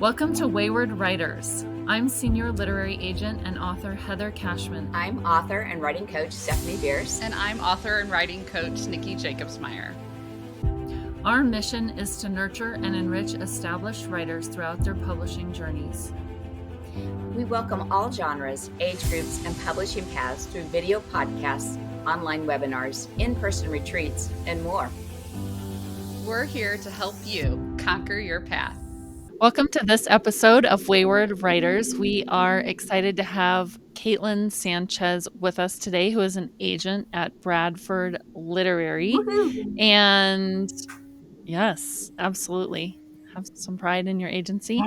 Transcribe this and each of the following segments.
Welcome to Wayward Writers. I'm senior literary agent and author Heather Cashman. I'm author and writing coach Stephanie Beers. And I'm author and writing coach Nikki Jacobsmeyer. Our mission is to nurture and enrich established writers throughout their publishing journeys. We welcome all genres, age groups, and publishing paths through video podcasts, online webinars, in-person retreats, and more. We're here to help you conquer your path. Welcome to this episode of Wayward Writers. We are excited to have Kaitlyn Sanchez with us today, who is an agent at Bradford Literary. Woo-hoo. And yes, absolutely. Have some pride in your agency.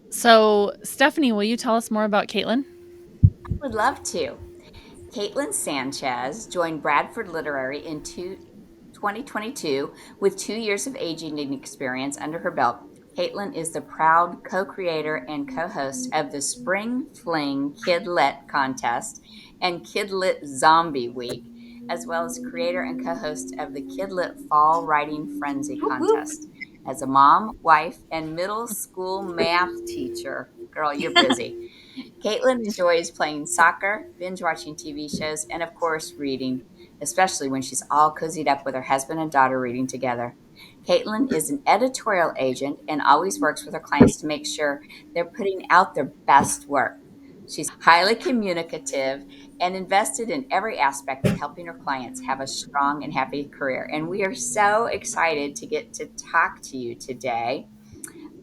So, Stephanie, will you tell us more about Kaitlyn? I would love to. Kaitlyn Sanchez joined Bradford Literary in 2022 with 2 years of aging experience under her belt. Kaitlyn is the proud co-creator and co-host of the Spring Fling Kidlit Contest and Kidlit Zombie Week, as well as creator and co-host of the Kidlit Fall Writing Frenzy Contest. As a mom, wife, and middle school math teacher, girl, you're busy. Kaitlyn enjoys playing soccer, binge watching TV shows, and of course, reading, especially when she's all cozied up with her husband and daughter reading together. Kaitlyn is an editorial agent and always works with her clients to make sure they're putting out their best work. She's highly communicative and invested in every aspect of helping her clients have a strong and happy career. And we are so excited to get to talk to you today.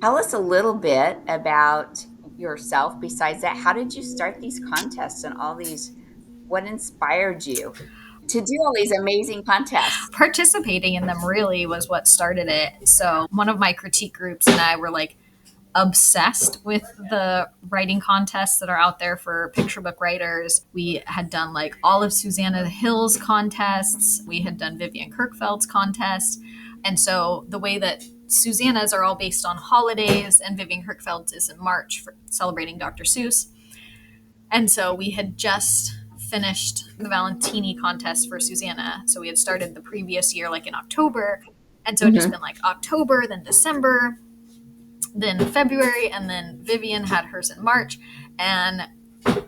Tell us a little bit about yourself. Besides that, how did you start these contests and all these? What inspired you to do all these amazing contests? Participating in them really was what started it. So one of my critique groups and I were like obsessed with the writing contests that are out there for picture book writers. We had done like all of Susanna Hill's contests. We had done Vivian Kirkfeld's contest. And so the way that Susanna's are all based on holidays and Vivian Kirkfeld's is in March for celebrating Dr. Seuss. And so we had just finished the Valentini contest for Susanna. So we had started the previous year like in October. And so it just been like October, then December, then February, and then Vivian had hers in March. And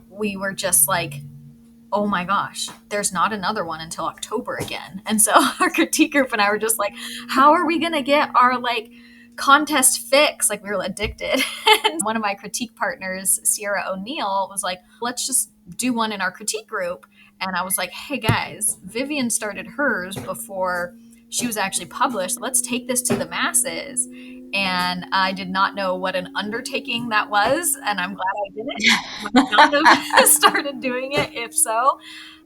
we were just like, oh my gosh, there's not another one until October again. And so our critique group and I were just like, how are we going to get our like contest fix? Like we were addicted. And one of my critique partners, Sierra O'Neill, was like, let's just do one in our critique group. And I was like, hey guys, Vivian started hers before she was actually published. Let's take this to the masses. And I did not know what an undertaking that was. And I'm glad I did it. I might not have started doing it if so.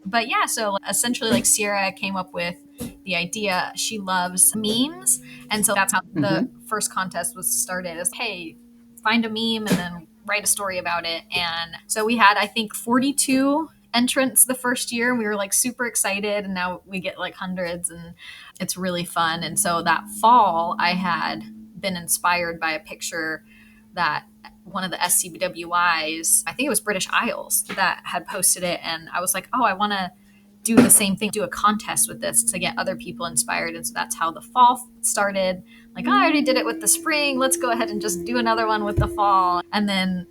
But yeah, so essentially like Sierra came up with the idea. She loves memes. And so that's how the first contest was started is, hey, find a meme and then write a story about it. And so we had, I think, 42 entrants the first year, and we were like super excited, and now we get like hundreds, and it's really fun. And so that fall I had been inspired by a picture that one of the SCBWIs, I think it was British Isles, that had posted it, and I was like, oh, I want to do the same thing, do a contest with this to get other people inspired. And so that's how the fall started. Like, oh, I already did it with the spring, let's go ahead and just do another one with the fall. And then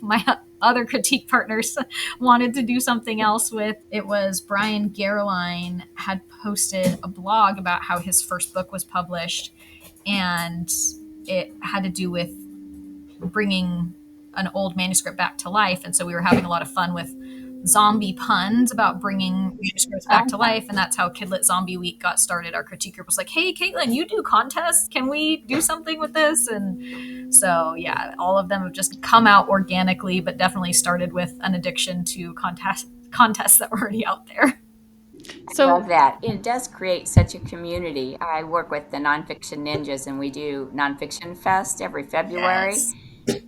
my other critique partners wanted to do something else with it. Was Brian Gerline had posted a blog about how his first book was published, and it had to do with bringing an old manuscript back to life. And so we were having a lot of fun with zombie puns about bringing manuscripts back to life. And that's how Kidlit Zombie Week got started. Our critique group was like, hey, Kaitlyn, you do contests. Can we do something with this? And so, yeah, all of them have just come out organically, but definitely started with an addiction to contests that were already out there. So, I love that. It does create such a community. I work with the Nonfiction Ninjas, and we do Nonfiction Fest every February. Yes.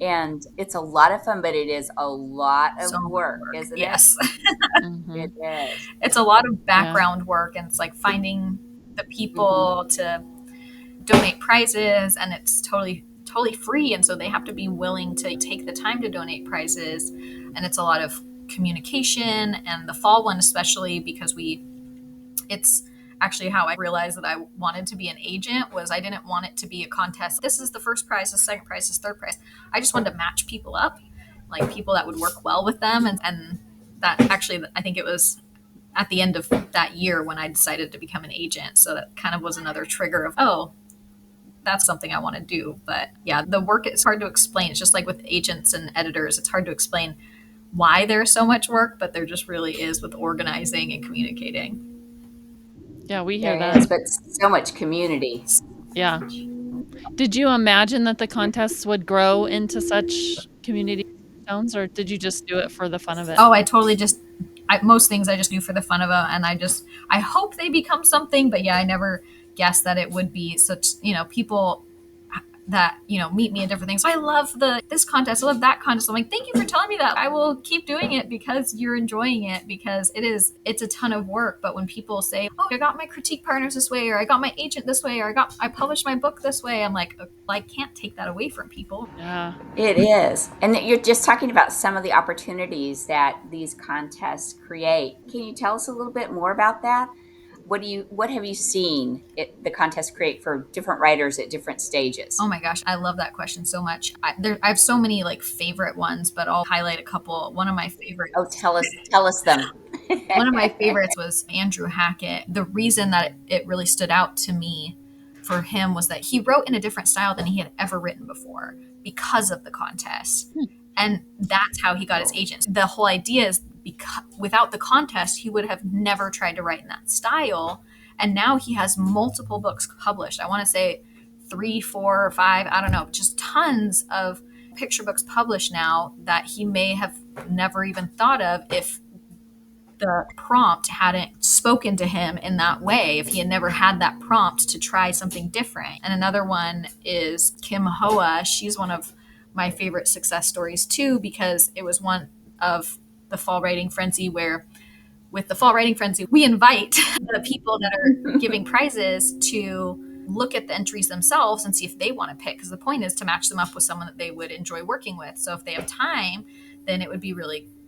And it's a lot of fun, but it is a lot of work, isn't it? Yes. It is. It's a lot of background work, and it's like finding the people to donate prizes, and it's totally free. And so they have to be willing to take the time to donate prizes. And it's a lot of communication, and the fall one especially, because it's Actually, how I realized that I wanted to be an agent was I didn't want it to be a contest. This is the first prize, the second prize, this third prize. I just wanted to match people up, like people that would work well with them. And that actually, I think it was at the end of that year when I decided to become an agent. So that kind of was another trigger of, oh, that's something I want to do. But yeah, the work is hard to explain. It's just like with agents and editors, it's hard to explain why there's so much work, but there just really is with organizing and communicating. Yeah, we hear There that. is, but so much community. Yeah. Did you imagine that the contests would grow into such community towns, or did you just do it for the fun of it? Oh, I totally just most things I just do for the fun of it, and I hope they become something. But yeah, I never guessed that it would be such, people that meet me in different things. I love this contest, I love that contest. I'm like, thank you for telling me that. I will keep doing it because you're enjoying it, because it's a ton of work. But when people say, oh, I got my critique partners this way, or I got my agent this way, or I published my book this way, I'm like, I can't take that away from people. Yeah. It is. And you're just talking about some of the opportunities that these contests create. Can you tell us a little bit more about that? What have you seen the contest create for different writers at different stages? Oh my gosh, I love that question so much. I have so many like favorite ones, but I'll highlight a couple. One of my favorites Oh, tell us them. One of my favorites was Andrew Hackett. The reason that it really stood out to me for him was that he wrote in a different style than he had ever written before because of the contest. And that's how he got his agents. The whole idea is because without the contest, he would have never tried to write in that style. And now he has multiple books published. I want to say 3, 4, or 5, I don't know, just tons of picture books published now that he may have never even thought of if the prompt hadn't spoken to him in that way, if he had never had that prompt to try something different. And another one is Kim Hoa. She's one of my favorite success stories too, because it was one of the Fall Writing Frenzy where with the Fall Writing Frenzy, we invite the people that are giving prizes to look at the entries themselves and see if they want to pick, because the point is to match them up with someone that they would enjoy working with. So if they have time, then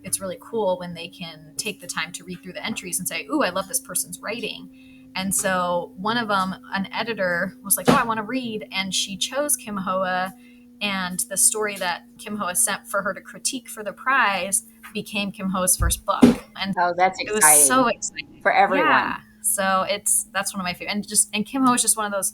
it's really cool when they can take the time to read through the entries and say, ooh, I love this person's writing. And so one of them, an editor, was like, oh, I want to read. And she chose Kim Hoa. And the story that Kim Hoa sent for her to critique for the prize became Kim Ho's first book. And Oh, that's it was exciting so exciting for everyone. Yeah. So that's one of my favorite. And Kim Ho is just one of those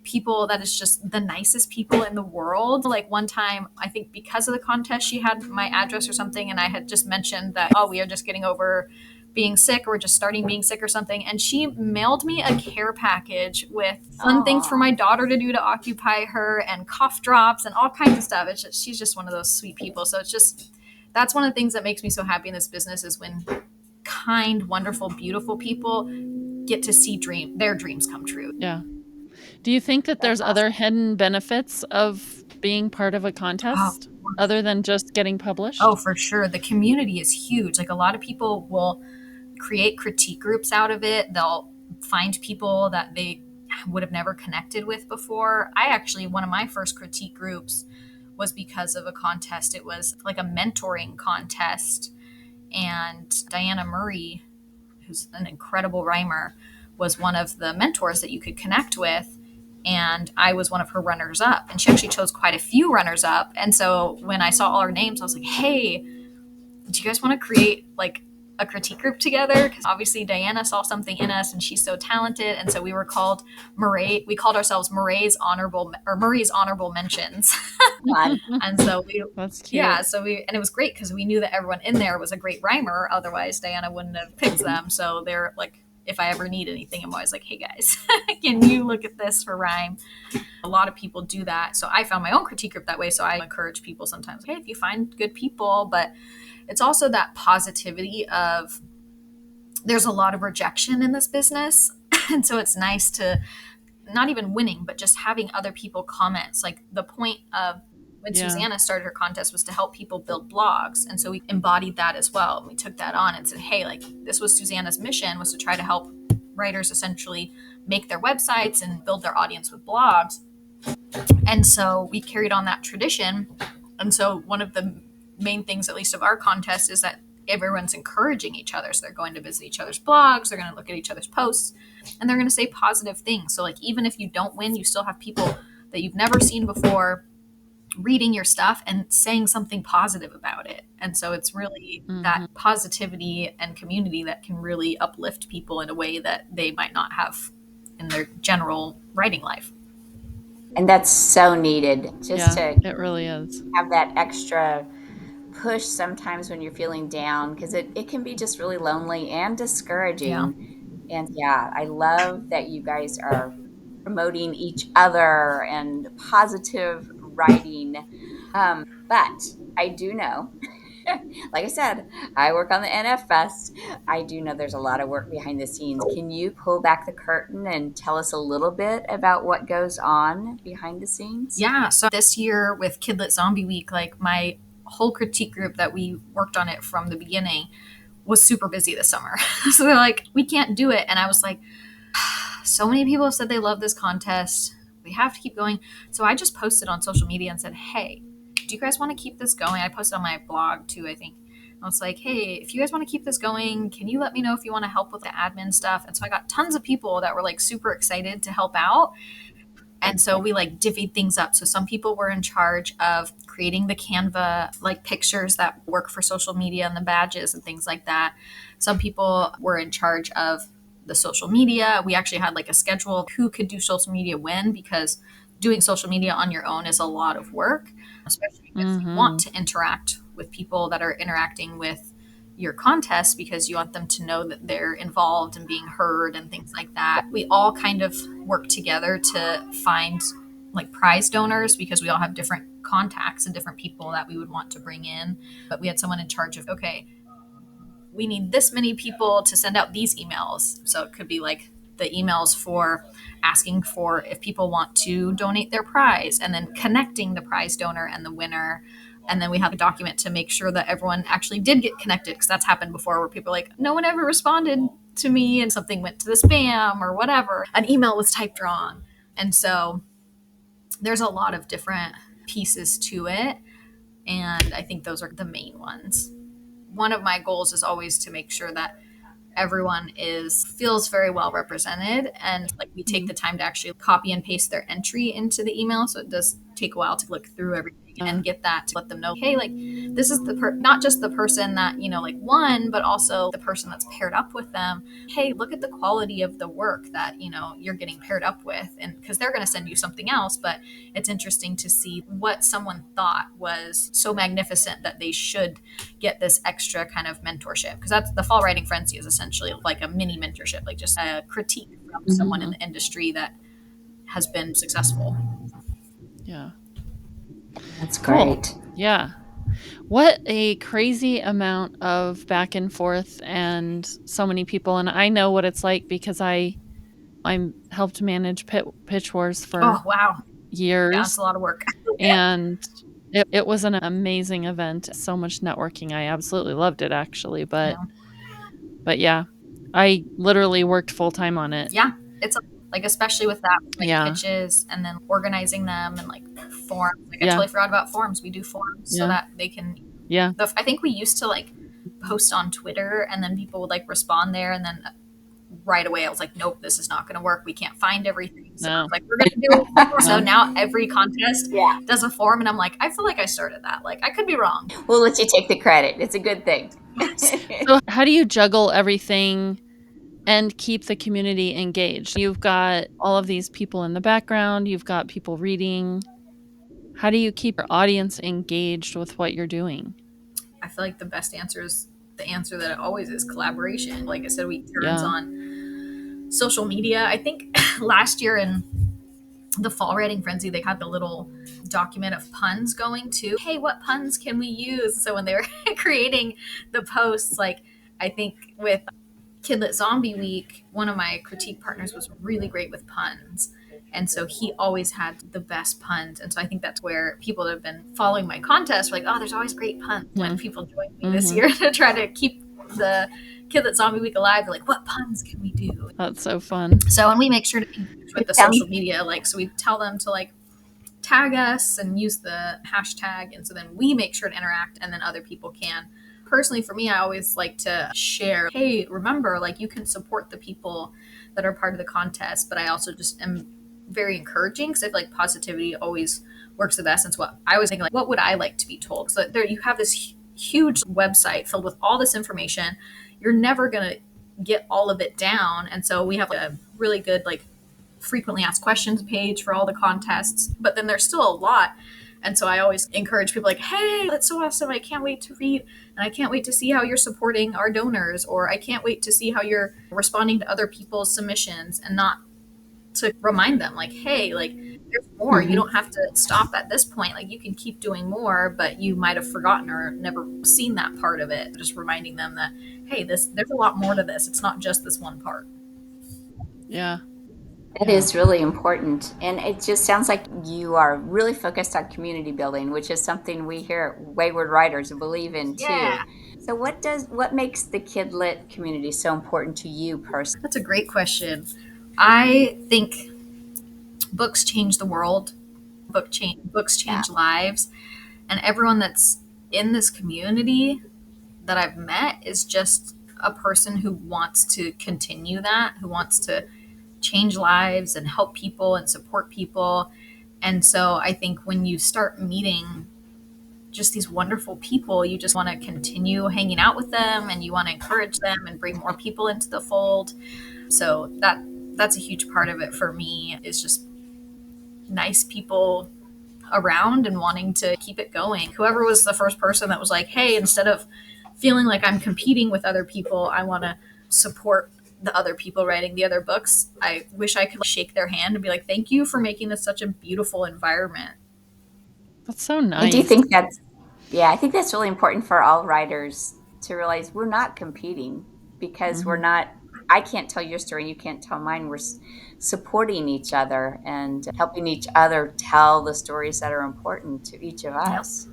people that is just the nicest people in the world. Like one time, I think because of the contest, she had my address or something, and I had just mentioned that, oh, we are just getting over being sick, or just starting being sick or something. And she mailed me a care package with fun things for my daughter to do to occupy her, and cough drops and all kinds of stuff. She's just one of those sweet people. So that's one of the things that makes me so happy in this business is when kind, wonderful, beautiful people get to see their dreams come true. Yeah. Do you think that there's That's awesome. other hidden benefits of being part of a contest other than just getting published? Oh, for sure. The community is huge. Like a lot of people will create critique groups out of it. They'll find people that they would have never connected with before. One of my first critique groups was because of a contest. It was like a mentoring contest. And Diana Murray, who's an incredible rhymer, was one of the mentors that you could connect with. And I was one of her runners up. And she actually chose quite a few runners up. And so when I saw all our names, I was like, hey, do you guys want to create like a critique group together? Because obviously Diana saw something in us and she's so talented. And so we called ourselves Murray's honorable mentions. And so That's cute. yeah, and it was great because we knew that everyone in there was a great rhymer. Otherwise Diana wouldn't have picked them. So they're like, if I ever need anything, I'm always like, hey guys, can you look at this for rhyme? A lot of people do that. So I found my own critique group that way. So I encourage people sometimes, hey, if you find good people, but it's also that positivity of there's a lot of rejection in this business. And so it's nice to not even winning, but just having other people comments. Like the point of when Susanna started her contest was to help people build blogs. And so we embodied that as well. And we took that on and said, hey, like this was Susanna's mission, was to try to help writers essentially make their websites and build their audience with blogs. And so we carried on that tradition. And so one of the main things, at least of our contest, is that everyone's encouraging each other. So they're going to visit each other's blogs, they're going to look at each other's posts, and they're going to say positive things. So like even if you don't win, you still have people that you've never seen before reading your stuff and saying something positive about it. And so it's really that positivity and community that can really uplift people in a way that they might not have in their general writing life. And that's so needed, just to it really is. have that extra push sometimes when you're feeling down, because it can be just really lonely and Yeah. discouraging. And yeah, I love that you guys are promoting each other and positive writing. But I do know, like I said, I work on the NF Fest. I do know there's a lot of work behind the scenes. Can you pull back the curtain and tell us a little bit about what goes on behind the scenes? Yeah. So this year with Kidlit Zombie Week, like my whole critique group that we worked on it from the beginning was super busy this summer. So they're like, we can't do it. And I was like, so many people have said they love this contest. We have to keep going. So I just posted on social media and said, hey, do you guys want to keep this going? I posted on my blog too, I think. I was like, hey, if you guys want to keep this going, can you let me know if you want to help with the admin stuff? And so I got tons of people that were like super excited to help out. And so we like divvied things up. So some people were in charge of creating the Canva like pictures that work for social media and the badges and things like that. Some people were in charge of the social media. We actually had like a schedule of who could do social media when, because doing social media on your own is a lot of work, especially if you want to interact with people that are interacting with your contest, because you want them to know that they're involved and being heard and things like that. We all kind of work together to find like prize donors, because we all have different contacts and different people that we would want to bring in. But we had someone in charge of, okay, we need this many people to send out these emails. So it could be like the emails for asking for if people want to donate their prize, and then connecting the prize donor and the winner. And then we have a document to make sure that everyone actually did get connected, because that's happened before where people are like, no one ever responded to me and something went to the spam or whatever. An email was typed wrong. And so there's a lot of different pieces to it. And I think those are the main ones. One of my goals is always to make sure that everyone feels very well represented, and like we take the time to actually copy and paste their entry into the email. So it does take a while to look through everything and get that, to let them know, hey, like this is not just the person that like won, but also the person that's paired up with them. Hey, look at the quality of the work that you're getting paired up with, and because they're going to send you something else, but it's interesting to see what someone thought was so magnificent that they should get this extra kind of mentorship, because that's the Fall Writing Frenzy is essentially like a mini mentorship, like just a critique from someone in the industry that has been successful. Yeah. That's Cool. great. Yeah. What a crazy amount of back and forth and so many people. And I know what it's like because I helped manage Pitch Wars for Oh, wow. years. Yeah, it's a lot of work. And it was an amazing event. So much networking. I absolutely loved it, actually. But yeah, I literally worked full time on it. Yeah, it's like, especially with that, like Yeah. pitches and then organizing them and like forms. Like I Yeah. totally forgot about forms. We do forms so that they can. Yeah. I think we used to like post on Twitter, and then people would like respond there, and then right away I was like, nope, this is not going to work. We can't find everything. So I was like, we're going to do it. So now every contest does a form, and I'm like, I feel like I started that. Like I could be wrong. We'll let you take the credit. It's a good thing. So how do you juggle everything and keep the community engaged? You've got all of these people in the background. You've got people reading. How do you keep your audience engaged with what you're doing? I feel like the best answer is the answer that it always is: collaboration. Like I said, we turns on social media. I think last year in the Fall Writing Frenzy, they had the little document of puns going to, hey, what puns can we use? So when they were creating the posts, like I think with Kidlit Zombie Week, one of my critique partners was really great with puns. And so he always had the best puns. And so I think that's where people that have been following my contest were like, oh, there's always great puns. When people joined me this year to try to keep the Kidlit Zombie Week alive, they're like, what puns can we do? That's so fun. So, and we make sure to engage with the social media. Like, so we tell them to like tag us and use the hashtag. And so then we make sure to interact, and then other people can Personally, for me, I always like to share, hey, remember, like, you can support the people that are part of the contest. But I also just am very encouraging because I feel like positivity always works the best. And so what I was thinking, like, what would I like to be told? So there you have this huge website filled with all this information. You're never going to get all of it down. And so we have a really good, like, frequently asked questions page for all the contests, but then there's still a lot. And so I always encourage people, like, hey, that's so awesome. I can't wait to read, and I can't wait to see how you're supporting our donors, or I can't wait to see how you're responding to other people's submissions, and not to remind them, like, hey, like, there's more. You don't have to stop at this point. Like, you can keep doing more, but you might have forgotten or never seen that part of it. Just reminding them that, hey, there's a lot more to this. It's not just this one part. Yeah. It is really important. And it just sounds like you are really focused on community building, which is something we here at Wayward Writers believe in Yeah. too. So what makes the Kid Lit community so important to you personally? That's a great question. I think books change the world. Books Yeah. change lives, and everyone that's in this community that I've met is just a person who wants to continue that, who wants to change lives and help people and support people. And so I think when you start meeting just these wonderful people, you just want to continue hanging out with them, and you want to encourage them and bring more people into the fold. So that's a huge part of it for me, is just nice people around and wanting to keep it going. Whoever was the first person that was like, hey, instead of feeling like I'm competing with other people, I want to support the other people writing the other books. I wish I could shake their hand and be like, thank you for making this such a beautiful environment. That's so I do nice. think I think that's really important for all writers to realize we're not competing, because we're not, I can't tell your story and you can't tell mine. We're supporting each other and helping each other tell the stories that are important to each of Yep. us.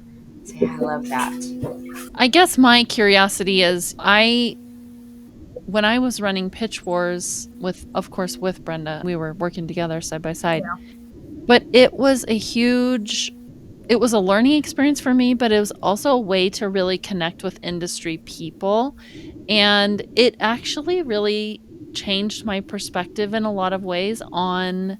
So yeah, I love that. I guess my curiosity is when I was running Pitch Wars with, of course, with Brenda, we were working together side by side. Yeah. But it was a learning experience for me, but it was also a way to really connect with industry people. And it actually really changed my perspective in a lot of ways on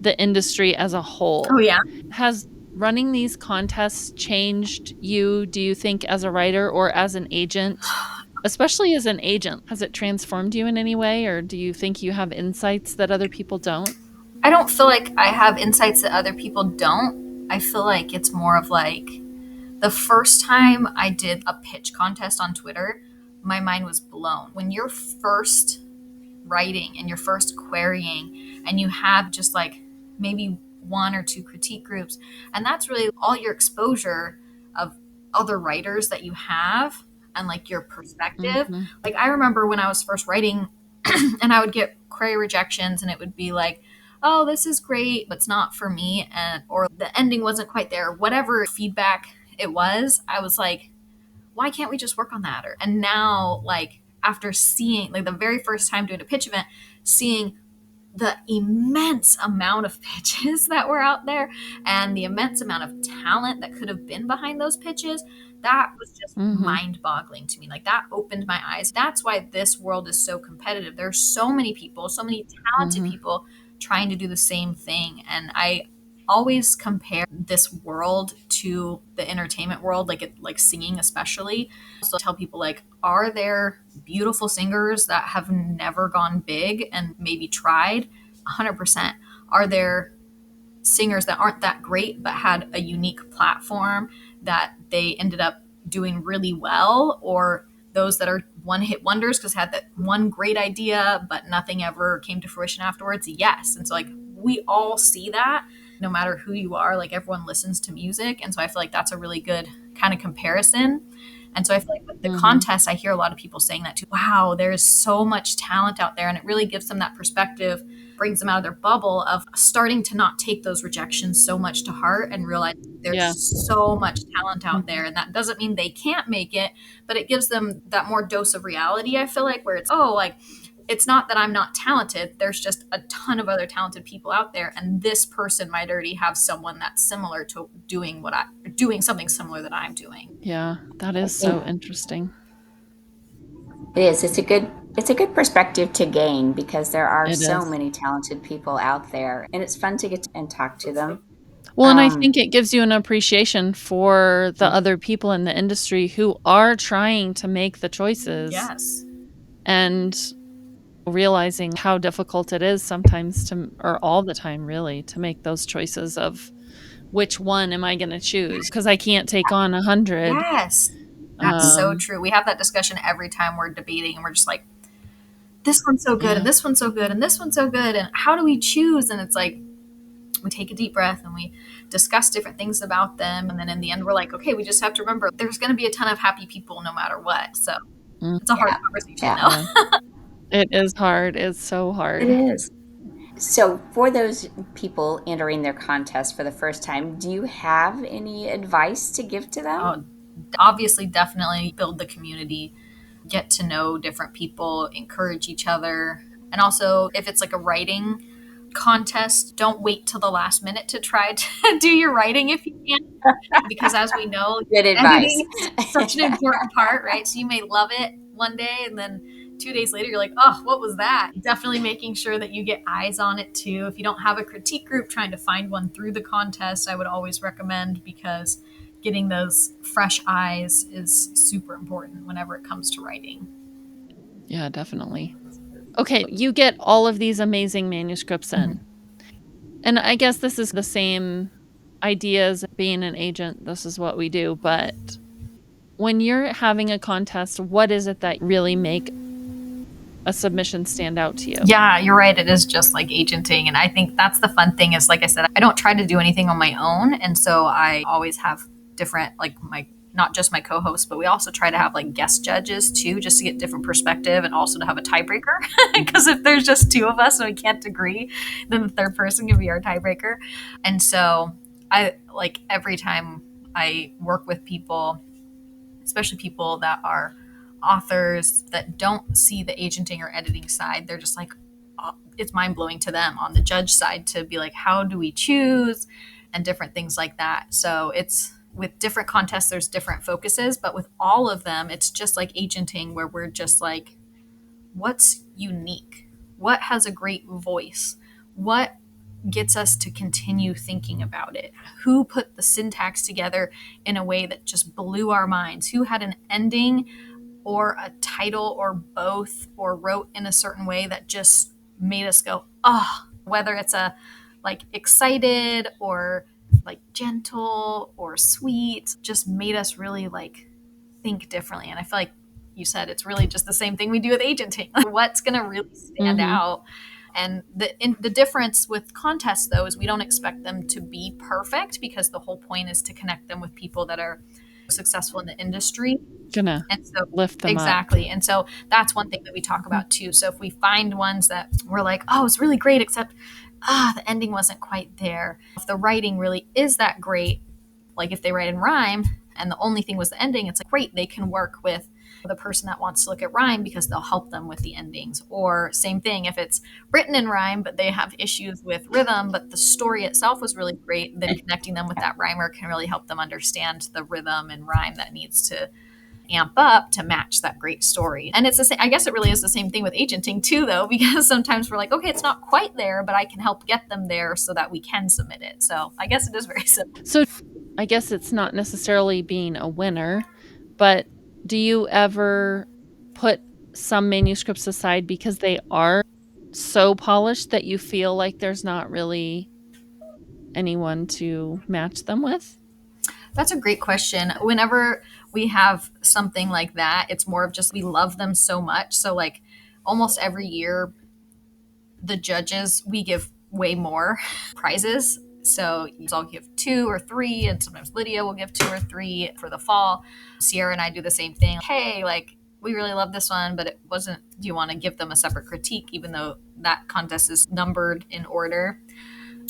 the industry as a whole. Oh, yeah. Has running these contests changed you, do you think, as a writer or as an agent? Especially as an agent, has it transformed you in any way, or do you think you have insights that other people don't? I don't feel like I have insights that other people don't. I feel like it's more of like the first time I did a pitch contest on Twitter, my mind was blown. When you're first writing and you're first querying, and you have just like maybe one or two critique groups, and that's really all your exposure of other writers that you have, and like your perspective. Mhm. Like, I remember when I was first writing and I would get query rejections, and it would be like, oh, this is great, but it's not for me, and or the ending wasn't quite there, whatever feedback it was. I was like, why can't we just work on that? And now, like, after seeing, like, the very first time doing a pitch event, seeing the immense amount of pitches that were out there and the immense amount of talent that could have been behind those pitches, that was just mind boggling to me. Like, that opened my eyes. That's why this world is so competitive. There's so many people, so many talented people trying to do the same thing. And I always compare this world to the entertainment world, like singing especially. So tell people, like, are there beautiful singers that have never gone big and maybe tried? 100%. Are there singers that aren't that great but had a unique platform that they ended up doing really well? Or those that are one hit wonders because had that one great idea but nothing ever came to fruition afterwards? Yes. And so, like, we all see that no matter who you are. Like, everyone listens to music, and so I feel like that's a really good kind of comparison. And so I feel like with the contest, I hear a lot of people saying that too. Wow, there's so much talent out there, and it really gives them that perspective, brings them out of their bubble of starting to not take those rejections so much to heart and realize there's so much talent out there. And that doesn't mean they can't make it, but it gives them that more dose of reality, I feel like, where it's, oh, like, it's not that I'm not talented. There's just a ton of other talented people out there, and this person might already have someone that's similar to doing something similar that I'm doing. Yeah, that is so interesting. It is. It's a good perspective to gain because there are It so is. many talented people out there, and it's fun to get to and talk to them. Well, and I Um, think it gives you an appreciation for the other people in the industry who are trying to make the choices Yes. and realizing how difficult it is sometimes to or all the time really, to make those choices of which one am I gonna choose? Because I can't take on 100. Yes. That's so Um, true. We have that discussion every time we're debating, and we're just like, this one's so good, and yeah. this one's so good, and this one's so good, and how do we choose? And it's like, we take a deep breath and we discuss different things about them. And then in the end, we're like, okay, we just have to remember there's going to be a ton of happy people no matter what. So Mm, it's a hard yeah, conversation, yeah, though. yeah. It is hard, it's so it hard. is. So, for those people entering their contest for the first time, do you have any advice to give to them? Oh, obviously, definitely build the community, get to know different people, encourage each other. And also, if it's like a writing contest, don't wait till the last minute to try to do your writing if you can. Because as we know, Good advice. editing is such an important part, right? So you may love it one day and then 2 days later you're like, oh, what was that? Definitely making sure that you get eyes on it too. If you don't have a critique group, trying to find one through the contest, I would always recommend, because getting those fresh eyes is super important whenever it comes to writing. Yeah, definitely. Okay, you get all of these amazing manuscripts in. Mhm. And I guess this is the same idea as being an agent. This is what we do. But when you're having a contest, what is it that really make a submission stand out to you? Yeah, you're right. It is just like agenting. And I think that's the fun thing is, like I said, I don't try to do anything on my own. And so I always have different, like my, not just my co-hosts, but we also try to have like guest judges too, just to get different perspective and also to have a tiebreaker. Because if there's just two of us and we can't agree, then the third person can be our tiebreaker. And so I like every time I work with people, especially people that are authors that don't see the agenting or editing side, they're just like, oh, it's mind blowing to them on the judge side to be like, how do we choose, and different things like that. So it's with different contests, there's different focuses, but with all of them, it's just like agenting, where we're just like, what's unique? What has a great voice? What gets us to continue thinking about it? Who put the syntax together in a way that just blew our minds? Who had an ending or a title or both, or wrote in a certain way that just made us go, oh, whether it's a like excited or like gentle or sweet, just made us really like think differently. And I feel like you said it's really just the same thing we do with agenting. What's going to really stand Mhm. out? And the difference with contests, though, is we don't expect them to be perfect, because the whole point is to connect them with people that are successful in the industry. Gonna And so, lift them up. exactly. And so that's one thing that we talk Mhm. about too. So if we find ones that we're like, oh, it's really great, except the ending wasn't quite there. If the writing really is that great, like if they write in rhyme and the only thing was the ending, it's like great, they can work with the person that wants to look at rhyme because they'll help them with the endings. Or same thing, if it's written in rhyme but they have issues with rhythm, but the story itself was really great, then connecting them with that rhymer can really help them understand the rhythm and rhyme that needs to amp up to match that great story. And it's the same, I guess it really is the same thing with agenting too, though, because sometimes we're like, okay, it's not quite there, but I can help get them there so that we can submit it. So I guess it is very simple. So I guess it's not necessarily being a winner, but do you ever put some manuscripts aside because they are so polished that you feel like there's not really anyone to match them with? That's a great question. Whenever we have something like that, it's more of just we love them so much. So, like, almost every year, the judges, we give way more prizes. So I'll give 2 or 3, and sometimes Lydia will give 2 or 3 for the fall. Sierra and I do the same thing. Hey, like, we really love this one, but it wasn't, do you want to give them a separate critique, even though that contest is numbered in order?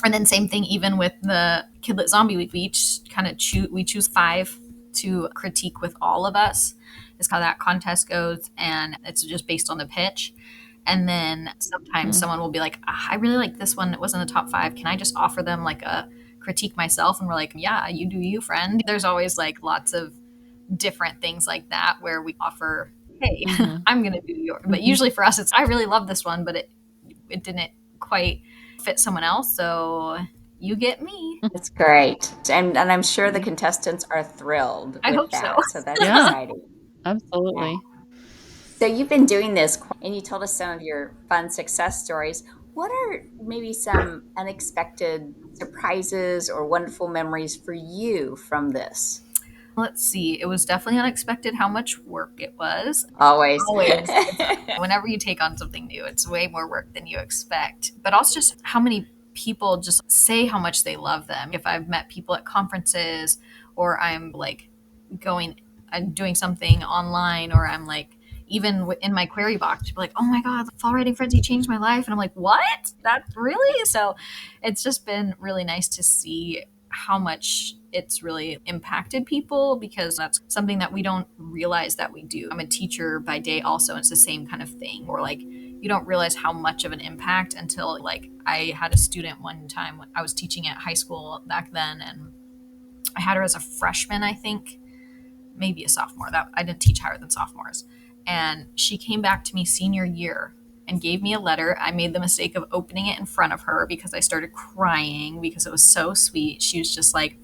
And then same thing, even with the Kidlit Zombie Week, we each kind of choose 5 to critique with all of us, is how that contest goes. And it's just based on the pitch. And then sometimes Mm. someone will be like, I really like this one. It wasn't the top 5. Can I just offer them like a critique myself and we're like, yeah, you do you, friend. There's always like lots of different things like that where we offer, hey, I'm going to do yours. But usually for us, it's, I really love this one, but it didn't quite fit someone else. So you get me. That's great. And I'm sure the contestants are thrilled I with hope so. that. So that's Yeah, exciting. Yeah. absolutely. So you've been doing this and you told us some of your fun success stories. What are maybe some unexpected surprises or wonderful memories for you from this? Let's see. It was definitely unexpected how much work it was. Always. Always. Whenever you take on something new, it's way more work than you expect. But also just how many people just say how much they love them. If I've met people at conferences or I'm like I'm doing something online or I'm like even in my query box, people are like, oh my God, fall writing frenzy changed my life. And I'm like, what? That's really? So it's just been really nice to see how much it's really impacted people because that's something that we don't realize that we do. I'm a teacher by day also, and it's the same kind of thing where like you don't realize how much of an impact until like I had a student one time when I was teaching at high school back then, and I had her as a freshman, I think, maybe a sophomore. That I didn't teach higher than sophomores. And she came back to me senior year and gave me a letter. I made the mistake of opening it in front of her because I started crying because it was so sweet. She was just like,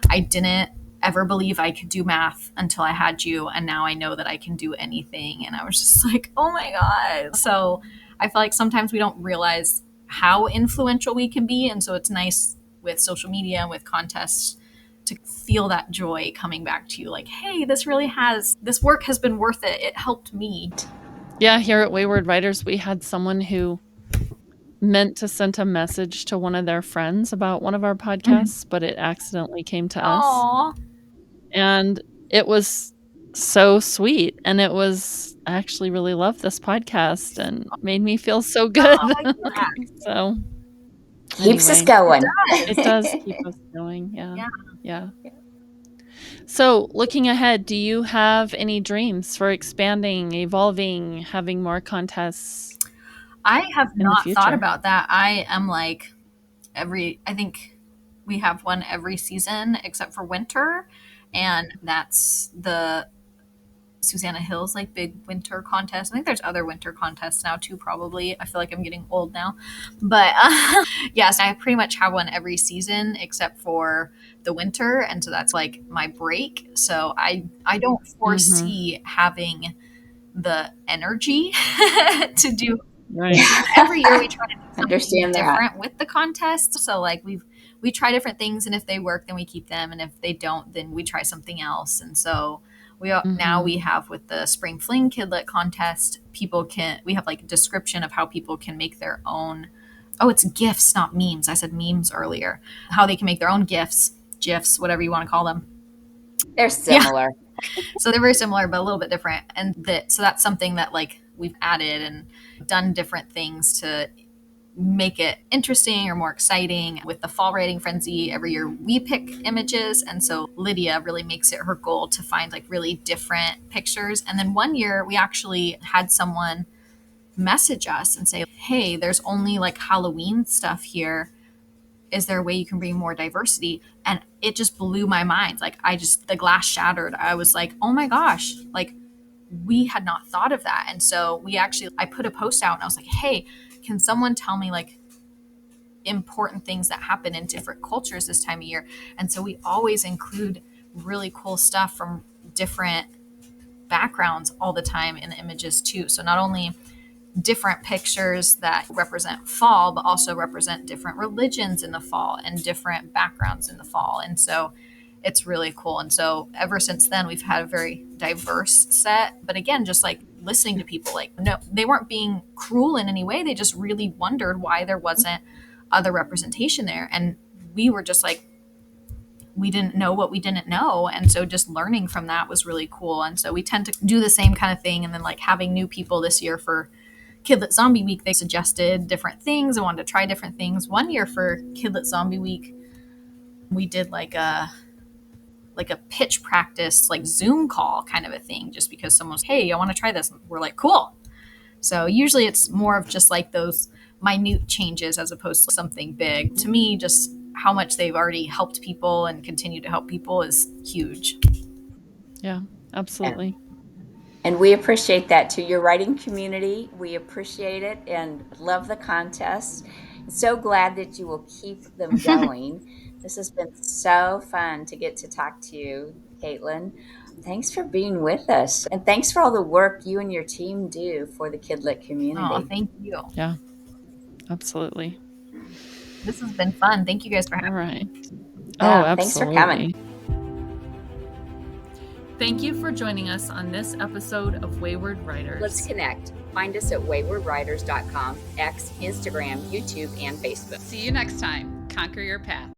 I didn't ever believe I could do math until I had you. And now I know that I can do anything. And I was just like, oh my God. So I feel like sometimes we don't realize how influential we can be. And so it's nice with social media and with contests to feel that joy coming back to you. Like, hey, this work has been worth it. It helped me. Yeah, here at Wayward Writers, we had someone who meant to send a message to one of their friends about one of our podcasts, but it accidentally came to us. Aww. And it was so sweet. And it was, I actually really loved this podcast and made me feel so good. So Keeps us anyway, going. it does keep us going. Yeah. Yeah. So looking ahead, do you have any dreams for expanding, evolving, having more contests? I have the not thought future? about that. I am like I think we have one every season except for winter. And that's the Susanna Hill's like big winter contest. I think there's other winter contests now too, probably. I feel like I'm getting old now. But yes, I pretty much have one every season except for the winter. And so that's like my break. So I don't foresee having the energy to do Right. every year. We try to do something Understand that. different with the contest. So like we try different things, and if they work, then we keep them, and if they don't, then we try something else. And so now we have with the Spring Fling Kidlit contest, we have like a description of how people can make their own. Oh, it's GIFs, not memes. I said memes earlier. How they can make their own GIFs, whatever you want to call them. They're similar. Yeah. So they're very similar, but a little bit different. And so that's something that like we've added and done different things to make it interesting or more exciting. With the fall writing frenzy, every year we pick images, and so Lydia really makes it her goal to find like really different pictures. And then one year we actually had someone message us and say, hey, there's only like Halloween stuff here. Is there a way you can bring more diversity? And it just blew my mind. Like the glass shattered. I was like, oh my gosh, like we had not thought of that. And so I put a post out and I was like, hey, can someone tell me like important things that happen in different cultures this time of year? And so we always include really cool stuff from different backgrounds all the time in the images too. So not only different pictures that represent fall, but also represent different religions in the fall and different backgrounds in the fall. And so it's really cool. And so ever since then, we've had a very diverse set. But again, just like listening to people, like, no, they weren't being cruel in any way. They just really wondered why there wasn't other representation there. And we were just like, we didn't know what we didn't know. And so just learning from that was really cool. And so we tend to do the same kind of thing. And then like having new people this year for Kidlit Zombie Week, they suggested different things and wanted to try different things. One year for Kidlit Zombie Week, we did like a pitch practice, like Zoom call kind of a thing, just because someone's, hey, I want to try this. And we're like, cool. So usually it's more of just like those minute changes as opposed to something big. To me, just how much they've already helped people and continue to help people is huge. Yeah, absolutely. And we appreciate that too. Your writing community, we appreciate it and love the contest. So glad that you will keep them going. This has been so fun to get to talk to you, Kaitlyn. Thanks for being with us. And thanks for all the work you and your team do for the Kidlit Oh, community. thank you. Yeah, absolutely. This has been fun. Thank you guys for All having me. right. Oh, Yeah, thanks for coming. absolutely. Thank you for joining us on this episode of Wayward Writers. Let's connect. Find us at waywardwriters.com, X, Instagram, YouTube, and Facebook. See you next time. Conquer your path.